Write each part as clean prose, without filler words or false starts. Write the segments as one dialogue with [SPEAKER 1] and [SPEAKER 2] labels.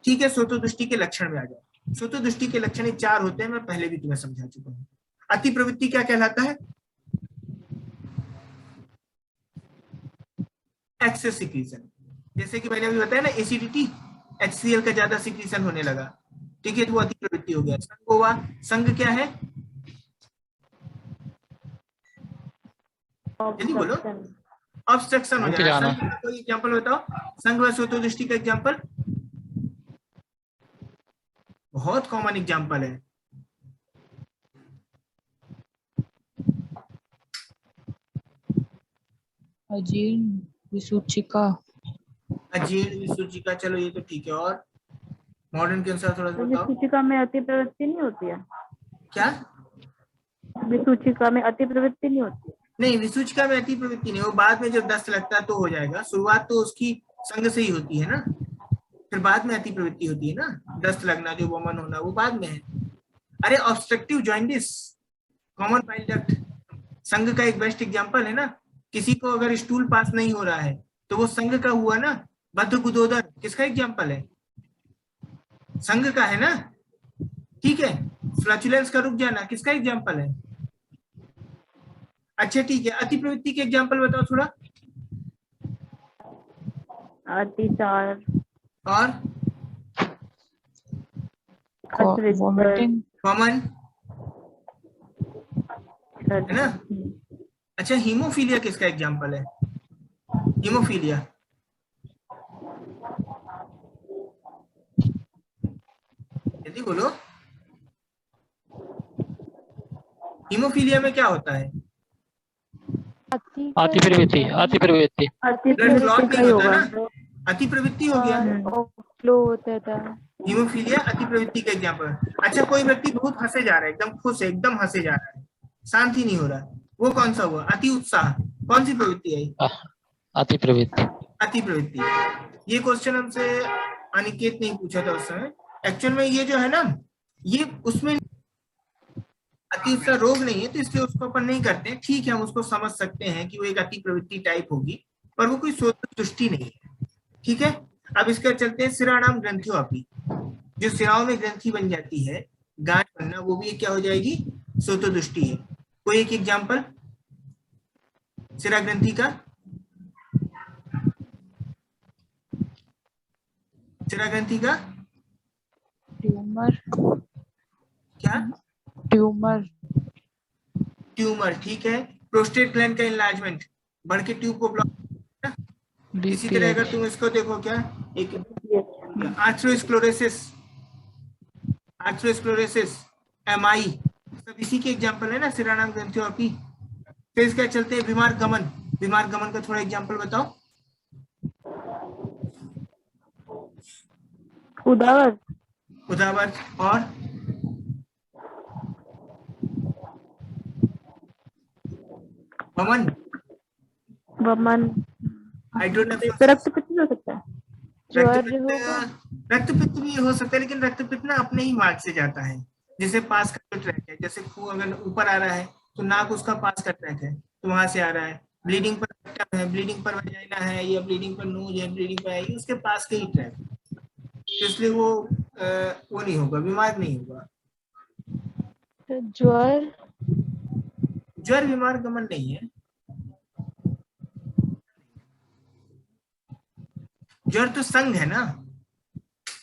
[SPEAKER 1] ठीक है, स्वतोदृष्टि के लक्षण में आ जाओ। स्वतोदृष्टि के लक्षण 4 होते हैं, मैं पहले भी तुम्हें समझा चुका हूँ। अति प्रवृत्ति क्या कहलाता है? Excess secretion. जैसे कि मैंने अभी बताया ना, एसिडिटी, HCl का ज्यादा सिक्रीशन होने लगा, ठीक है, तो वो अति प्रवृत्ति हो गया। संग हुआ, संग क्या है? जल्दी बोलो। ऑब्स्ट्रक्शन हो जाना। संग का कोई एग्जांपल बताओ, संग व स्वतोदृष्टि का एग्जांपल। बहुत कॉमन एग्जांपल है।
[SPEAKER 2] अजीर्ण, विसूचिका।
[SPEAKER 1] अजीर्ण, विसूचिका, चलो ये तो ठीक है। और मॉडर्न के अनुसार थोड़ा सा बताओ।
[SPEAKER 3] विसूचिका में अति प्रवृत्ति नहीं होती है?
[SPEAKER 1] क्या?
[SPEAKER 3] विसूचिका में अति प्रवृत्ति नहीं होती है?
[SPEAKER 1] नहीं, विसूचिका में अति प्रवृत्ति नहीं, वो बाद में जब दस्त लगता है तो हो जाएगा। शुरुआत तो उसकी संग से ही होती है ना, फिर बाद में अति प्रवृत्ति होती है ना। दस्त लगना, जो वमन होना, वो बाद में है। अरे obstructive jaundice, common pile duct, संघ का एक बेस्ट एग्जांपल है ना। किसी को अगर स्टूल पास नहीं हो रहा है तो वो संघ का हुआ ना। बद्ध गुदोदर किसका एग्जांपल है? संघ का है ना, ठीक है। फ्लैचुलेंस का रुक जाना किसका एग्जांपल है? अच्छा ठीक है, अति प्रवृत्ति के एग्जांपल बताओ थोड़ा।
[SPEAKER 3] अतिचार
[SPEAKER 1] और
[SPEAKER 2] वॉमिटिंग,
[SPEAKER 1] कॉमन है ना। अच्छा, हीमोफीलिया किसका एग्जांपल है? हीमोफीलिया, जल्दी बोलो। हीमोफीलिया में क्या होता है?
[SPEAKER 2] अति प्रवृत्ति, अति प्रवृत्ति।
[SPEAKER 1] ब्लड क्लॉट नहीं होता ना, अति प्रवृत्ति हो गया।
[SPEAKER 3] फ्लो होता था।
[SPEAKER 1] हीमोफीलिया अति प्रवृत्ति का एग्जांपल। अच्छा, कोई व्यक्ति बहुत हंसे जा रहा है, एकदम खुश है, एकदम हंसे जा रहा है, शांत ही नहीं हो रहा, वो कौन सा हुआ? अति उत्साह। कौन सी प्रवृत्ति आई?
[SPEAKER 2] अति प्रवृत्ति।
[SPEAKER 1] अति प्रवृत्ति। ये क्वेश्चन हमसे अनिकेत नहीं पूछा था उस समय। एक्चुअल में ये जो है ना, ये उसमें अति उत्साह रोग नहीं है, तो इसलिए उसको अपन नहीं करते। ठीक है, हम उसको समझ सकते हैं कि वो एक अति प्रवृत्ति टाइप होगी, पर वो कोई स्वतोदृष्टि नहीं है, ठीक है। अब इसका चलते हैं सिरानाम ग्रंथियोपी। जो सिराओं में ग्रंथि बन जाती है, गांठ बनना, वो भी क्या हो जाएगी? स्वतोदृष्टि है। कोई एक एग्जांपल सिरा ग्रंथि का? सिरा ग्रंथि का
[SPEAKER 2] ट्यूमर।
[SPEAKER 1] क्या?
[SPEAKER 2] ट्यूमर।
[SPEAKER 1] ट्यूमर, ठीक है। प्रोस्टेट ग्लैंड का इनलार्जमेंट, बढ़ के ट्यूब को ब्लॉक। इसी तरह अगर तुम इसको देखो, क्या एक आर्थ्रोस्क्लेरोसिस, आर्थ्रोस्क्लेरोसिस, MI, सब इसी के एग्जांपल है ना, सिरानाम ग्रंथियोपी। फिर इसका चलते हैं बीमार गमन। बीमार गमन का थोड़ा एग्जांपल बताओ।
[SPEAKER 3] उदावत।
[SPEAKER 1] उदावत। और वमन,
[SPEAKER 3] वमन।
[SPEAKER 1] हाइड्रोनेफ्रोसिस।
[SPEAKER 3] रक्तपित्त हो सकता है?
[SPEAKER 1] रक्तपित्त भी हो सकता है, लेकिन रक्तपित्त ना अपने ही मार्ग से जाता है। जैसे पास का जो ट्रैक है, जैसे खून अगर ऊपर आ रहा है तो नाक उसका पास का ट्रैक है, तो वहां से आ रहा है। ब्लीडिंग पर rectum है, ब्लीडिंग पर वजाइना है, या ब्लीडिंग पर नोज है, ब्लीडिंग पर है, उसके पास के ही ट्रैक है, तो इसलिए वो नहीं होगा, बीमार नहीं होगा।
[SPEAKER 3] तो ज्वर।
[SPEAKER 1] ज्वर बीमार गमन नहीं है। ज्वर तो संघ है ना,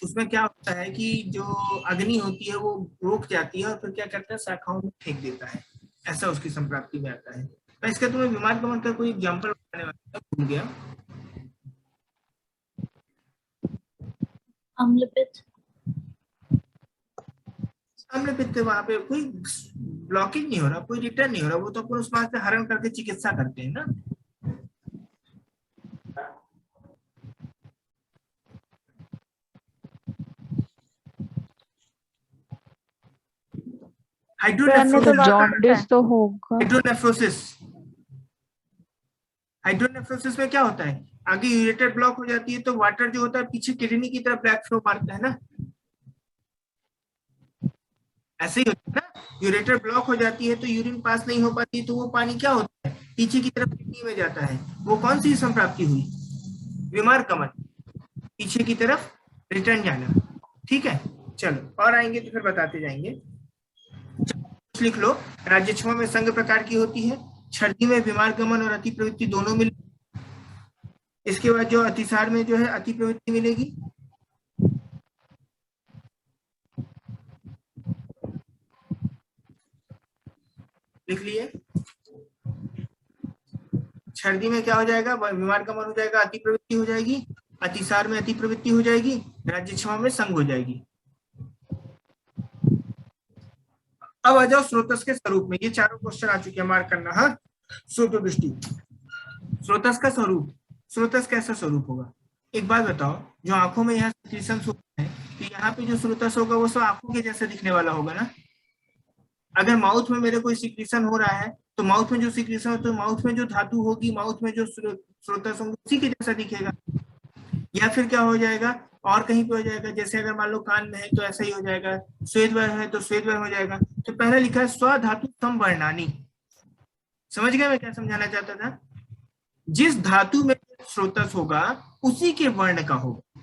[SPEAKER 1] उसमें क्या होता है कि जो अग्नि होती है वो रोक जाती है और फिर क्या करता है, शाखाओं में फेंक देता है, ऐसा उसकी संप्राप्ति में आता है। मैं इसका तुम्हें बीमार गमन का कोई एग्जांपल बताने वाला था, भूल गया।
[SPEAKER 3] अम्लपित्त।
[SPEAKER 1] अम्लपित्त, वहां पे कोई ब्लॉकेज नहीं हो रहा, कोई रिटर्न नहीं हो रहा, वो तो अपन उस बात से हरण करके चिकित्सा करते हैं ना।
[SPEAKER 2] जॉन्डिस तो होगा।
[SPEAKER 1] हाइड्रोनेफ्रोसिस। हाइड्रोनेफ्रोसिस में क्या होता है, आगे यूरेटर ब्लॉक हो जाती है तो वाटर जो होता है पीछे किडनी की तरफ बैक फ्लो मारता है ना, ऐसे ही होता है ना। यूरेटर ब्लॉक हो जाती है तो यूरिन पास नहीं हो पाती, तो वो पानी क्या होता है, पीछे की तरफ किडनी में जाता है। वो कौन सी संप्राप्ति हुई? बीमार गमन, पीछे की तरफ रिटर्न जाना। ठीक है, चलो और आएंगे तो फिर बताते जाएंगे। लिख लो, राज्यक्षमा में संघ प्रकार की होती है, छर्दी में विमान गमन और अति प्रवृत्ति दोनों मिल, इसके बाद जो अतिसार में जो है अति प्रवृत्ति मिलेगी, लिख लिए। छर्दी में क्या हो जाएगा, विमान गमन हो जाएगा, अति प्रवृत्ति हो जाएगी, अतिसार में अति प्रवृत्ति हो जाएगी, राज्यक्षमा में संघ हो जाएगी। अब आ जाओ स्रोतस के स्वरूप में, ये चारों क्वेश्चन आ चुके हैं, मार्क करना। हाँ, स्रोत दृष्टि, स्रोतस का स्वरूप, स्रोतस कैसा स्वरूप होगा? एक बात बताओ, जो आंखों में यहाँ सिक्रीशन होता है, तो यहाँ पे जो स्रोतस होगा वो सब आंखों के जैसे दिखने वाला होगा ना। अगर माउथ में मेरे कोई सिक्रीशन हो रहा है, तो माउथ में जो सिक्रीशन हो, तो माउथ में जो धातु होगी, माउथ में जो स्रोतस होंगे उसी के जैसा दिखेगा। या फिर क्या हो जाएगा, और कहीं पे हो जाएगा, जैसे अगर मान लो कान में है तो ऐसा ही हो जाएगा, स्वेदवर है तो स्वेदवर हो जाएगा। तो पहले लिखा है स्वधातु संवर्णानी, समझ गए मैं क्या समझाना चाहता था? जिस धातु में स्रोतस होगा उसी के वर्ण का होगा।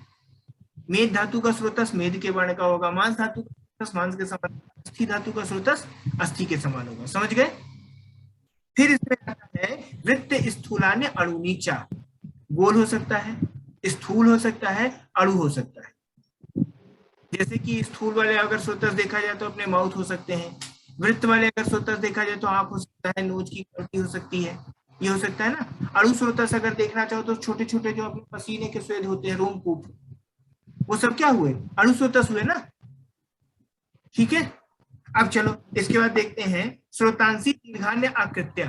[SPEAKER 1] मेद धातु का स्रोतस मेद के वर्ण का होगा, मांस धातु का स्रोतस मांस के समान, अस्थि धातु का स्रोतस अस्थि के समान होगा। समझ गए? फिर इसमें आता है वृत्त स्थूलान्य अणुनीचा, गोल हो सकता है, स्थूल हो सकता है, अणु हो सकता है। जैसे कि स्थूल वाले अगर स्रोतस देखा जाए तो अपने माउथ हो सकते हैं, वृत्त वाले अगर स्रोतस देखा जाए तो आंख हो सकता है, नोज की कवटी हो सकती है, ये हो सकता है ना। अणु स्रोतस अगर देखना चाहो तो छोटे छोटे जो अपने पसीने के स्वेद होते हैं, रोमकूप, वो सब क्या हुए? अणु स्रोतस हुए ना। ठीक है, अब चलो इसके बाद देखते हैं स्रोतांशी दीर्घान्य आकृत्या।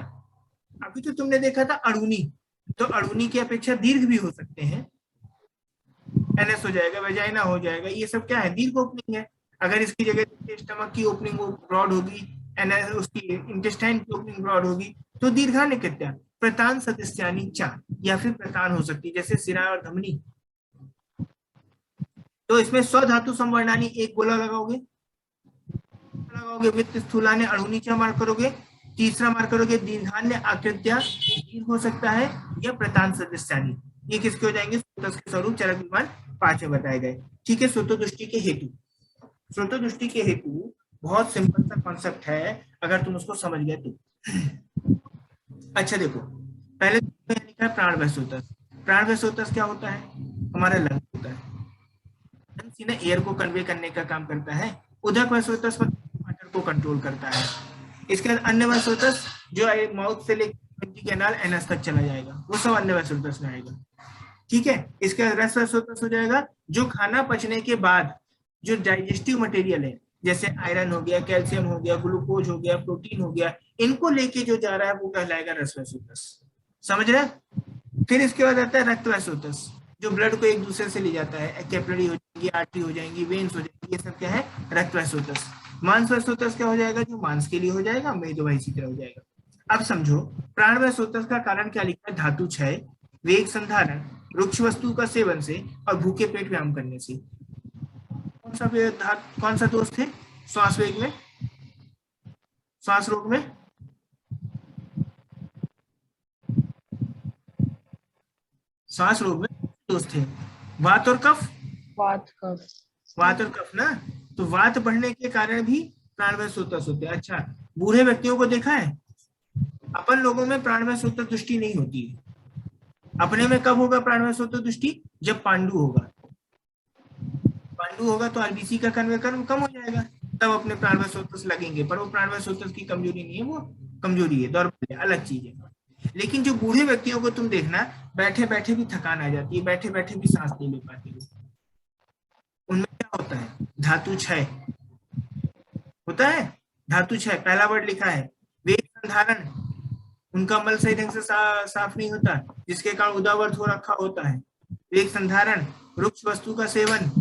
[SPEAKER 1] अभी तो तुमने देखा था अणुनी, तो अणुनी की अपेक्षा दीर्घ भी हो सकते हैं, एनएस हो जाएगा, वेजाइना हो जाएगा, ये सब क्या है? दीर्घ ओपनिंग है। अगर इसकी जगह स्टमक की ओपनिंग ब्रॉड होगी, एनएस उसकी इंटेस्टाइन की ओपनिंग ब्रॉड होगी, तो दीर्घान्य कृत्या प्रतान सदस्यानी चा, या फिर प्रतान हो सकती है, जैसे सिरा और धमनी। तो इसमें स्वधातु संवर्णानी एक गोला लगाओगे, वित्त स्थूलान्य अणुनीचा मार्क करोगे, तीसरा मार्क करोगे दीर्घान्य आकृत्या, दीर्घ हो सकता है, या प्रतान सदस्यानी। ये किसके हो जाएंगे? स्रोतस के स्वरूप चरक विमान 5 में बताए गए। ठीक है, स्रोतोदृष्टि के हेतु, स्रोतोदृष्टि के हेतु बहुत सिंपल सा कॉन्सेप्ट है, अगर तुम उसको समझ गए तो। अच्छा देखो, पहले लिखा है प्राणवय स्रोतस। प्राणवय स्रोतस क्या होता है? हमारा लंग होता है, लंग्स ना एयर को कन्वे करने का काम करता है। उदकवय स्रोतस वाटर को कंट्रोल करता है। इसके बाद अन्नवय स्रोतस जो माउथ से लेकर कैनाल एनस तक चला जाएगा, वो सब अन्नवय स्रोतस में आएगा। ठीक है, इसके बाद रसवय स्रोतस हो जाएगा, जो खाना पचने के बाद जो डाइजेस्टिव मटेरियल है, जैसे आयरन हो गया, कैल्शियम हो गया, ग्लूकोज हो गया, प्रोटीन हो गया, इनको लेके जो जा रहा है वो कहलाएगा रसवय स्रोतस। समझ रहे? फिर इसके बाद आता है रक्तवय स्रोतस, जो ब्लड को एक दूसरे से ले जाता है, कैपिलरी हो जाएंगी, आर्टरी हो जाएंगी, वेन्स हो जाएंगी, ये सब क्या है? रक्तवय स्रोतस। मांसवय स्रोतस क्या हो जाएगा? जो मांस के लिए हो जाएगा, मेदवय इसी तरह हो जाएगा। अब समझो, प्राणवय स्रोतस का कारण क्या लिखा है? धातु क्षय, वेग संधारण, रुक्ष वस्तु का सेवन से और भूखे पेट व्यायाम करने से। कौन सा दोष थे श्वास वेग में, श्वास रोग में? श्वास रोग में दोष थे वात और कफ, वात और कफ ना। तो वात बढ़ने के कारण भी प्राणवय स्रोतस होते हैं। अच्छा, बूढ़े व्यक्तियों को देखा है? अपन लोगों में प्राणवय स्रोतस दृष्टि नहीं होती है। अपने में कब होगा प्राणवय स्रोतस दृष्टि? जब पांडु होगा। पांडु होगा तो आरबीसी का कन्वे कर्म कम हो जाएगा, तब अपने प्राणवय स्रोतस लगेंगे। पर वो प्राणवय स्रोतस की कमजोरी नहीं है, वो कमजोरी है, दौर्बल्य अलग चीज है। लेकिन जो बूढ़े व्यक्तियों को तुम देखना, बैठे बैठे भी थकान आ जाती है, बैठे बैठे भी सांस नहीं ले पाते हो, उनमें क्या होता है? धातु क्षय होता है। धातु क्षय पहला वर्ड लिखा है। वेग संधारण, उनका मल सही ढंग से साफ नहीं होता, जिसके कारण उदावर्त हो रखा होता है। वेग संधारण, रुक्ष वस्तु का सेवन,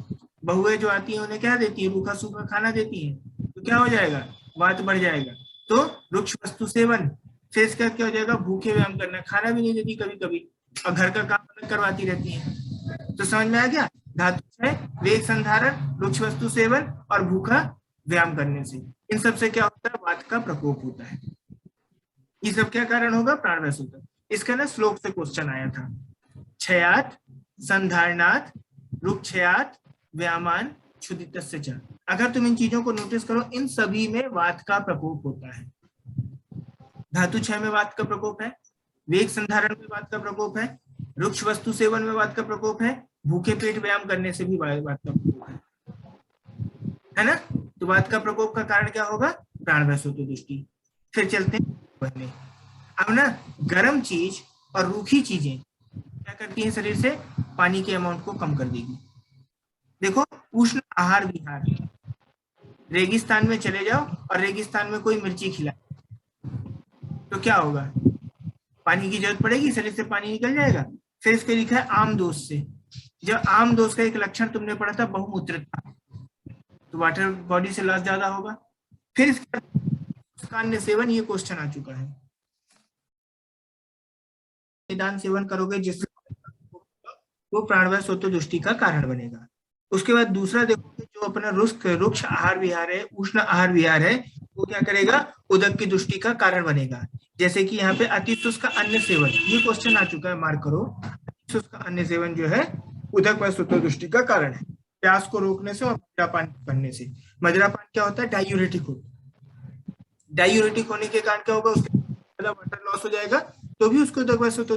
[SPEAKER 1] बहुएं जो आती है उन्हें क्या देती है? रूखा सूखा खाना देती है, तो क्या हो जाएगा? वात बढ़ जाएगा। तो रुक्ष वस्तु सेवन, फिर इसका क्या हो जाएगा? भूखे व्यायाम करना, खाना भी नहीं देती कभी कभी, और घर का काम अलग करवाती रहती है। तो समझ में आ गया? धातु है, वेग संधारण, रुक्ष वस्तु सेवन और भूखा व्यायाम करने से, इन सब से क्या होता है? वात का प्रकोप होता है। ये सब क्या कारण होगा? प्राणवय स्रोतस। इसका ना श्लोक से क्वेश्चन आया था, क्षयात संधारणात रुक्षयात व्यामान क्षुधितस्य च। अगर तुम इन चीजों को नोटिस करो, इन सभी में वात का प्रकोप होता है। धातु क्षय में वात का प्रकोप है, वेग संधारण में वात का प्रकोप है, रुक्ष वस्तु सेवन में वात का प्रकोप है, भूखे पेट व्यायाम करने से भी वात का प्रकोप है ना। तो वात का प्रकोप का कारण क्या होगा? प्राणभय सोतो दृष्टि। फिर चलते हैं। अब ना गर्म चीज और रूखी चीजें क्या करती हैं शरीर से? पानी के अमाउंट को कम कर देगी। देखो, उष्ण आहार विहार, रेगिस्तान में चले जाओ और रेगिस्तान में कोई मिर्ची खिलाए तो क्या होगा? पानी की जरूरत पड़ेगी, शरीर से पानी निकल जाएगा। फिर इसके लिखा है आम दोष से। जब आम दोष का एक लक्षण तुमने पढ़ा था बहुमूत्रता, तो वाटर बॉडी से लॉस ज्यादा होगा। फिर इसका अन्य सेवन, ये क्वेश्चन आ चुका है। निदान सेवन करोगे जिससे वो प्राणवायु सोतो दृष्टि का कारण बनेगा। उसके बाद दूसरा देखोगे, जो अपना रुक्ष आहार विहार है, उष्ण आहार विहार है, वो क्या करेगा? उदक की दृष्टि का कारण बनेगा। जैसे कि यहाँ पे अति शुष्क अन्न सेवन, ये क्वेश्चन आ चुका है, मार्क करो। अति शुष्क अन्न सेवन जो है उदक व सोतो दृष्टि का कारण है, प्यास को रोकने से और मदिरापान करने से। मदिरापान क्या होता है? डायूरेटिक होता है। डायूरेटिक होने के कारण क्या होगा? उसके वाटर लॉस हो जाएगा, तो भी उसको उदक व सोतो